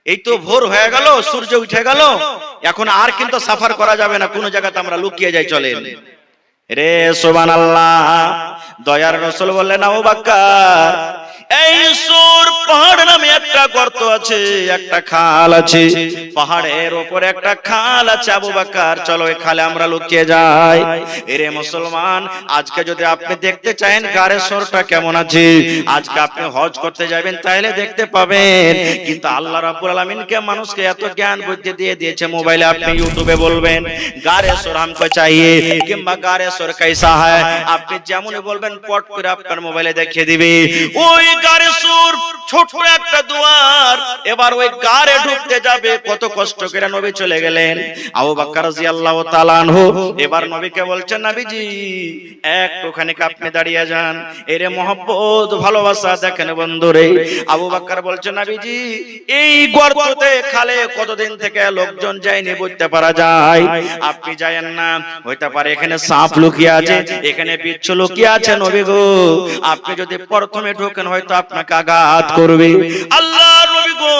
এই তো ভোর হয়ে গেল, সূর্য উঠে গেল, এখন আর কিন্তু সফর করা যাবে না, কোন জায়গাতে আমরা লুকিয়ে যাই, চলেন। রে সুবহানাল্লাহ, দয়ার রাসূল বললেন আবু বকর এই সূর পাহাড় নামে একটা গর্ত আছে, একটা খাল আছে, পাহাড়ের উপরে একটা খাল আছে, আবু বকর চলো এই খালে আমরা লুকিয়ে যাই। এরে মুসলমান, আজকে যদি আপনি দেখতে চান গারে সরটা কেমন আছে, আজকে আপনি হজ করতে যাবেন তাহলে দেখতে পাবেন, কিন্তু আল্লাহ রাব্বুল আলামিনকে মানুষকে এত জ্ঞান বুদ্ধি দিয়ে দিয়েছে, মোবাইলে আপনি ইউটিউবে বলবেন গারে সর हमको चाहिए কিংবা গারে সর कैसा है, আপনি যেমনই বলবেন পট করে আপনার মোবাইলে দেখিয়ে দিবে ওই গারে সর ছোট একটা দুয়ার। এবার ওই গারে ঢুকতে যাবে, কত কষ্ট করে নবী চলে গেলেন। আবু বকর রাদিয়াল্লাহু তাআলা আনহু এবার নবীকে বলছেন নবীজি একটুখানি আপনি দাঁড়িয়ে যান, এরে মহব্বত ভালোবাসা দেখেন বন্ধুরে। আবু বকর বলছেন নবীজি এই গর্ততে খালে কতদিন থেকে লোকজন যায়নি বুঝতে পারা যায়, আপনি যায়েন না, হইতে পারে এখানে সাপ লুকিয়ে আছে, এখানে বিচ্ছু লুকিয়ে আছে, নবী গো আপনি যদি প্রথমে ঢোকেন হয়তো আপনাকে আঘাত করবে। আল্লাহ নবী গো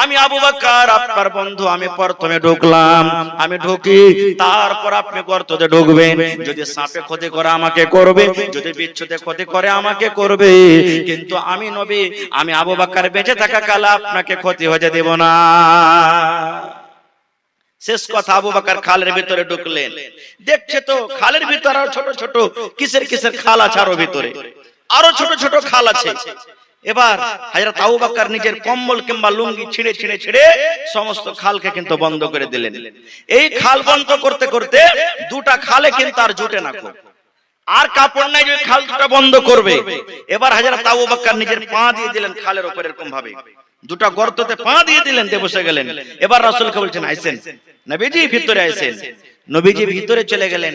আমি আবু বকর আপনার বন্ধু, আমি প্রথমে ঢুকলাম, আমি ঢুকি তারপর আপনি গর্ততে ঢুকবেন, যদি সাপে ক্ষতি করে আমাকে করবে, যদি বিচ্ছুতে ক্ষতি করে আমাকে করবে, কিন্তু আমি নবী আমি আবু বকর বেঁচে থাকা কালে আপনাকে ক্ষতি হতে দেব না। শেষ কথা, আবু বকর খালের ভিতরে ঢুকলেন, দেখছে তো খালের ভিতরে আরো ছোট ছোট কিসের কিসের খাল আছে, আরো ভিতরে আরো ছোট ছোট খাল আছে। এবার হযরত আবু বকর নিজের কম্বল কিংবা লুঙ্গি ছিঁড়ে ছিঁড়ে ছিঁড়ে সমস্ত খালকে কিন্তু বন্ধ করে দিলেন। এই খাল বন্ধ করতে করতে দুটা খালে কিন্তু আর জুটে না, আর কাপড় নাই যে খাল দুটা বন্ধ করবে। এবার হযরত আবু বকর নিজের পা দিয়ে দিলেন খালের উপর এরকম ভাবে, দুটা গর্ততে পা দিয়ে দিলেন, দিয়ে বসে গেলেন। এবার রাসূলকে বলছেন আইসেন, নবীজি ভিতরে আইসেন। নবীজি ভিতরে চলে গেলেন।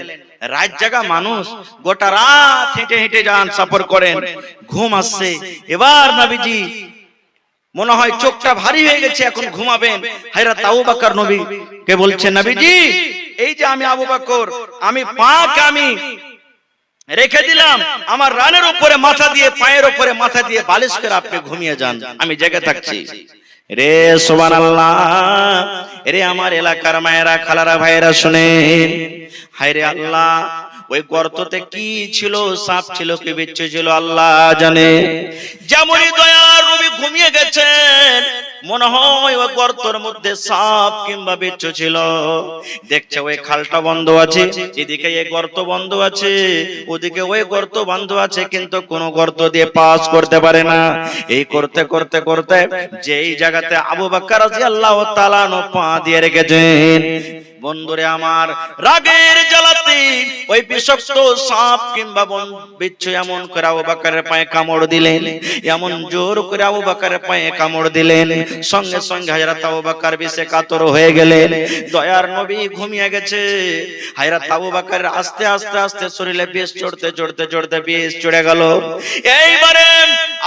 রাত জাগা মানুষ, গোটা রাত হেঁটে হেঁটে যান, সফর করেন, ঘুম আসছে। এবার নবীজি মনে হয় চোখটা ভারী হয়ে গেছে, এখন ঘুমাবেন। হযরত আবু বকর নবীকে বলছেন, নবীজি এই যে আমি আবু বকর, আমি পাকে আমি রেখে দিলাম, আমার রানের উপরে মাথা দিয়ে, পায়ের উপরে মাথা দিয়ে বালিশ করে আপনি ঘুমিয়ে যান, আমি জেগে থাকছি। রে সুবহানাল্লাহ, রে আমার এলাকার মায়েরা, খালারা, ভাইয়েরা শুনেন, হায় রে আল্লাহ, ওই গর্ততে কি ছিল, সাপ ছিল কি বিচ্ছু ছিল আল্লাহ জানে। যেমনই দয়ার নবী ঘুমিয়ে গেছেন, মনে হয় ওই গর্তের মধ্যে সাপ কিংবা বিচ্ছু ছিল। দেখছে ওই খালটা বন্ধ আছে, এদিকে এই গর্ত বন্ধ আছে, ওদিকে ওই গর্ত বন্ধ আছে, কিন্তু কোন গর্ত দিয়ে পাস করতে পারে না। এই করতে করতে করতে যেই জায়গাতে আবু বকর রাদিয়াল্লাহু তাআলা আনহু পা দিয়ে রেখেছেন, বন্ধুরে আমার, রাগের জ্বালাতে ওই বিষাক্ত সাপ কিংবা বিচ্ছু এমন করে আবু বকরের পায়ে কামড় দিলেন, এমন জোর করে আবু বকরের পায়ে কামড় দিলেন, সঙ্গে সঙ্গে হযরত আবু বকর বিষে কাতর হয়ে গেলেন। দয়ার নবী ঘুমিয়ে গেছে, হযরত আবু বকর আস্তে আস্তে আস্তে শরীরে বিষ চড়তে চড়তে চড়তে বিষ চড়ে গেল। এইবারে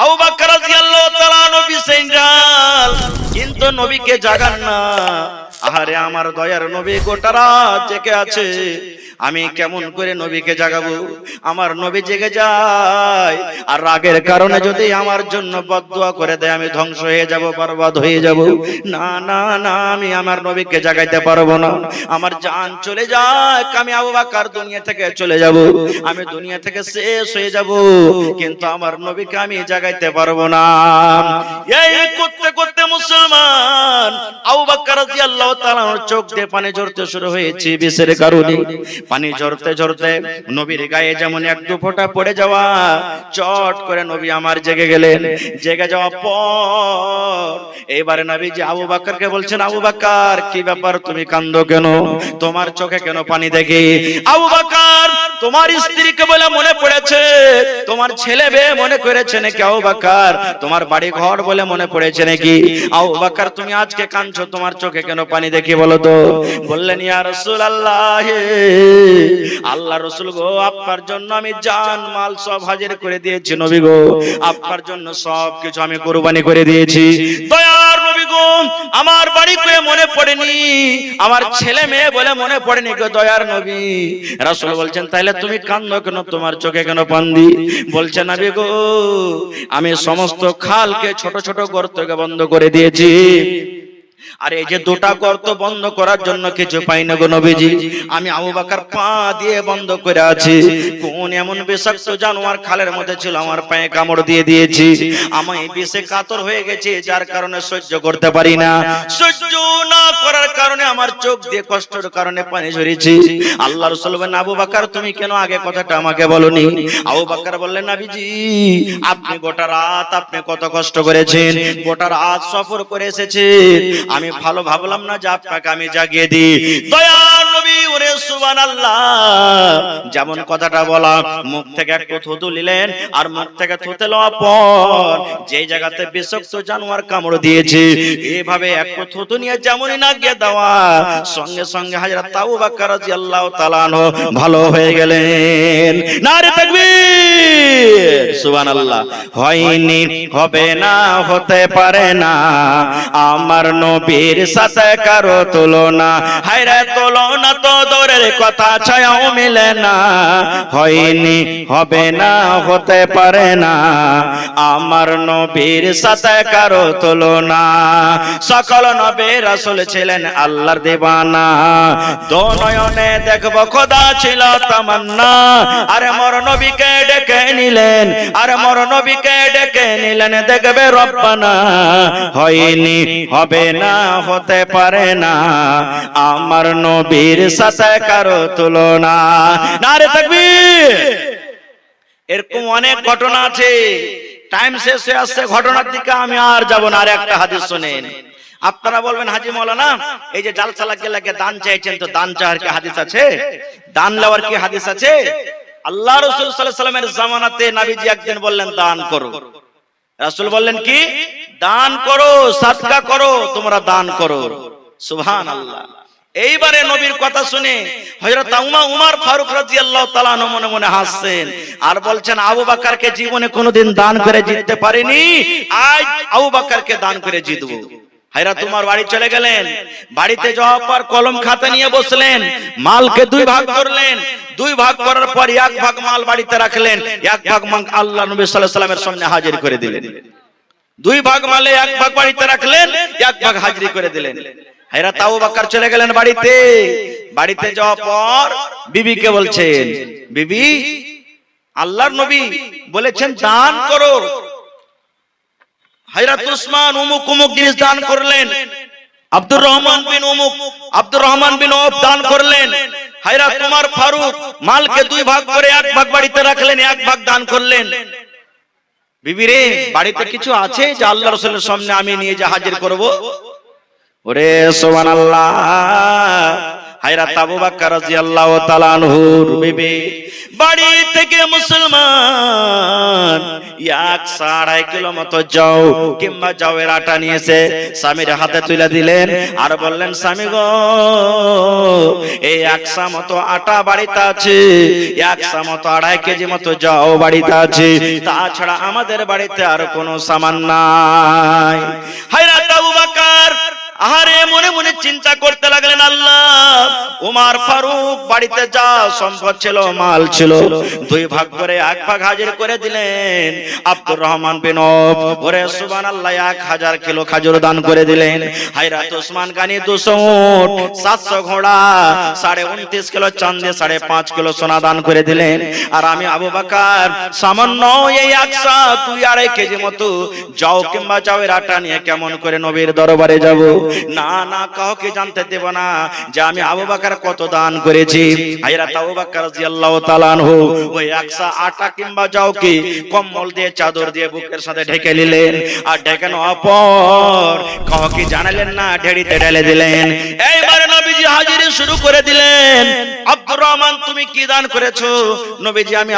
আবু বকর রাদিয়াল্লাহু তাআলা নবী সেঞ্জাল, কিন্তু নবীকে জাগান না। আহারে আমার দয়ার নবী গোটা রাত জেগে আছে, আমি কেমন করে নবীকে জাগাবো? আমার নবী জেগে যায়, আর রাগের কারণে যদি আমার জন্য বদদুয়া করে দেয়, আমি ধ্বংস হয়ে যাব, বরবাদ হয়ে যাব। না না না, আমি আমার নবীকে জাগাইতে পারবো না। আমার জান চলে যাক, আমি আবু বকর দুনিয়া থেকে চলে যাব, আমি দুনিয়া থেকে শেষ হয়ে যাব, কিন্তু আমার নবীকে আমি জাগাইতে পারবো না। এই করতে করতে মুসলমান আবু বকর রাদিয়াল্লাহু তাআলা চোখ দিয়ে পানি ঝরতে শুরু হয়েছে বিষের কারণে। পানি ঝরতে ঝরতে নবীর গায়ে যেমন এক দু ফোঁটা পড়ে যাওয়া, চট করে নবী আমার জেগে গেলেন। জেগে যাওয়া পর এবারে নবীজি আবু বকরকে বলছেন, আবু বকর কি ব্যাপার, তুমি কাঁদো কেন? তোমার চোখে কেন পানি দেখে? আবু বকর তোমার স্ত্রীকে বলে মনে পড়েছে, তোমার ছেলে মেয়ে মনে করেছে নাকি? আবু বকর তোমার বাড়ি ঘর বলে মনে পড়েছে নাকি? আবু বকর তুমি আজকে কাঁদছো, তোমার চোখে কেন পানি দেখি বলো তো? বললেন, ইয়া রাসূলুল্লাহ, আল্লাহ রাসূল গো, আপনার জন্য আমি জান মাল সব হাজির করে দিয়েছি নবী গো, আপনার জন্য সব কিছু আমি কুরবানি করে দিয়েছি। দয়ার নবী গো, আমার বাড়ি করে মনে পড়েনি, আমার ছেলে মেয়ে বলে মনে পড়েনি গো দয়ার নবী। রাসূল বলছেন, তাইলে তুমি কাঁদো কেন, তোমার চোখে কেন পানি? বলছে, নবী গো, আমি সমস্ত খালকে ছোট ছোট গর্তকে বন্ধ করে দিয়েছি, আর এই যে দুটা গর্ত বন্ধ করার জন্য কিছু পাই না গো নবীজি, আমি আবু বকর পা দিয়ে বন্ধ করে আছি। কোন এমন বিষাক্ত জানোয়ার খালের মধ্যে ছিল, আমার পায়ে কামড় দিয়ে দিয়েছি, আমি বিষে কাতর হয়ে গেছি, যার কারণে সহ্য করতে পারি না, সহ্য না করার কারণে আমার চোখ দিয়ে কষ্টের কারণে পানি ঝরেছি। আল্লাহ রাসূল বলেন, আবু বকর তুমি কেন আগে কথাটা আমাকে বলনি? আবু বকর বললেন, নবীজি আপনি গোটা রাত আপনি কত কষ্ট করেছেন, গোটা রাত সফর করে এসেছেন, আমি ভালো ভাবলাম না যে আপনাকে আমি জাগিয়ে দিই। দয়ার নবী ওরে সুবহানাল্লাহ, যেমন কথাটা বলা, মুখ থেকে একটু থুতু নিলেন, আর মুখ থেকে থুতে লওয়ার পর যে জায়গাতে বিষাক্ত জানোয়ার কামড় দিয়েছে, এইভাবে একটু থুতু নিয়ে যেমনই নাগিয়ে দেওয়া, সঙ্গে সঙ্গে হযরত আবু বকর রাদিয়াল্লাহু তাআলা আনহু ভালো হয়ে গেলেন। নারে তাকবীর, সুবহানাল্লাহ। হয়নি, হবে না, হতে পারে না, আমার নবীর সাথে কারো তুলনা, হায়রে তুলনা তো দূরের কথা, ছায়াও মিলে না। হয়নি, হবে না, হতে পারে না, আমার নবীর সাথে কারো তুলনা। সকল নবী রাসূল ছিলেন আল্লাহর দিওয়ানা, দো নয়নে দেখব খোদা ছিল তামান্না। আরে মোর নবীকে ডেকে নিলেন, আরে মোর নবীকে ডেকে নিলেন, দেখবে রব্বানা। হয়নি, হবে না, হতে পারে না, আমার নবীর সাথে কারো তুলনা। নারে তাকবীর। এরকম অনেক ঘটনা আছে, টাইম শেষ হয়ে আসছে, ঘটনার দিকে আমি আর যাব না। আর একটা হাদিস শুনেন। আপনারা বলবেন, হাজী মাওলানা এই যে জালসা লাগে দান চাইছেন, তো দান চাওয়ার কি হাদিস আছে? দান নেওয়ার কি হাদিস আছে? আল্লাহ রাসূল সাল্লাল্লাহু আলাইহি সাল্লামের জামানাতে নবীজি একদিন বললেন দান করো। রাসূল বললেন কি? দান করো, সাদকা করো, তোমরা দান করো। সুবহানাল্লাহ। এইবারে নবীর কথা শুনে হযরত উমর ফারুক রাদিয়াল্লাহু তাআলা আনহু মনে মনে হাসছেন আর বলছেন আবু বকরকে জীবনে কোনোদিন দান করে জিততে পারিনি, আজ আবু বকরকে দান করে জিতবো। হযরত উমর বাড়ি চলে গেলেন। বাড়িতে যাওয়ার পর কলম খাতা নিয়ে বসলেন, মালকে দুই ভাগ করলেন। দুই ভাগ করার পর এক ভাগ মাল বাড়িতে রাখলেন, এক ভাগ মাল আল্লাহ নবী সাল্লাল্লাহু আলাইহি সাল্লামের সামনে হাজির করে দিলেন। দুই ভাগ মালে এক ভাগ বাড়িতে রাখলেন, এক ভাগ হাজির করে দিলেন। হযরত আবু বকর চলে গেলেন বাড়িতে। বাড়িতে যাওয়ার পর বিবিকে বলছেন, বিবি আল্লাহর নবী বলেছেন দান করো। হযরত উসমান অমুক অমুক জিনিস দান করলেন, আব্দুর রহমান বিন আওফ দান করলেন, হযরত উমর ফারুক মালকে দুই ভাগ করে এক ভাগ বাড়িতে রাখলেন, এক ভাগ দান করলেন। বিবি রে, বাড়িতে কিছু আছে যে আল্লাহ রাসূলের সামনে আমি নিয়ে যে হাজির করব? ওরে সুবহানাল্লাহ। হযরত আবু বকর রাদিয়াল্লাহু তাআলা আনহুর বিবি বাড়ি থেকে মুসলমান 1.5 কিলো মতো যাও কিংবা যাওয়ের আটা নিয়েছে স্বামীর হাতে তুলে দিলেন আর বললেন, স্বামী গো, এই 1 মতো আটা বাড়িতে আছে, 1 মতো 2.5 কেজি মতো যাও বাড়িতে আছে, তাছাড়া আমাদের বাড়িতে আর কোনো সামান নাই। হযরত আবু বকর আহারে মনে মনে চিন্তা করতে লাগলেন, আল্লাহ, উমর ফারুক বাড়িতে যা সম্পদ ছিল, মাল ছিল, দুই ভাগ করে এক ভাগ হাজির করে দিলেন। আব্দুর রহমান বিন আওফ ওরে সুবহানাল্লাহ 1000 কিলো খেজুর দান করে দিলেন। হযরত উসমান গানি 200 উট, 700 ঘোড়া, 29.5 কিলো চাঁদে 5.5 কিলো সোনা দান করে দিলেন। আর আমি আবু বকর সামান্য এই 2.5 কেজি মতো যাও কিংবা যাওয়ের আটা নিয়ে কেমন করে নবীর দরবারে যাব? না না, কাউকে জানতে দেব না যে আমি আবু বকর কত দান করেছি। হযরত আবু বকর রাদিয়াল্লাহু তাআলা আনহু ওই 100 আটা কিংবা যাও কি কম্বল দিয়ে চাদর দিয়ে বুকের সাথে ঢেকে নিলেন আর ঢেকে নেওয়ার পর কাউকে জানালেন না, ঢেড়িতে ঢেলে দিলেন। এইবারে নবীজি হাজিরি শুরু করে দিলেন। আব্দুর রহমান তুমি কি দান করেছো? নবীজি আমি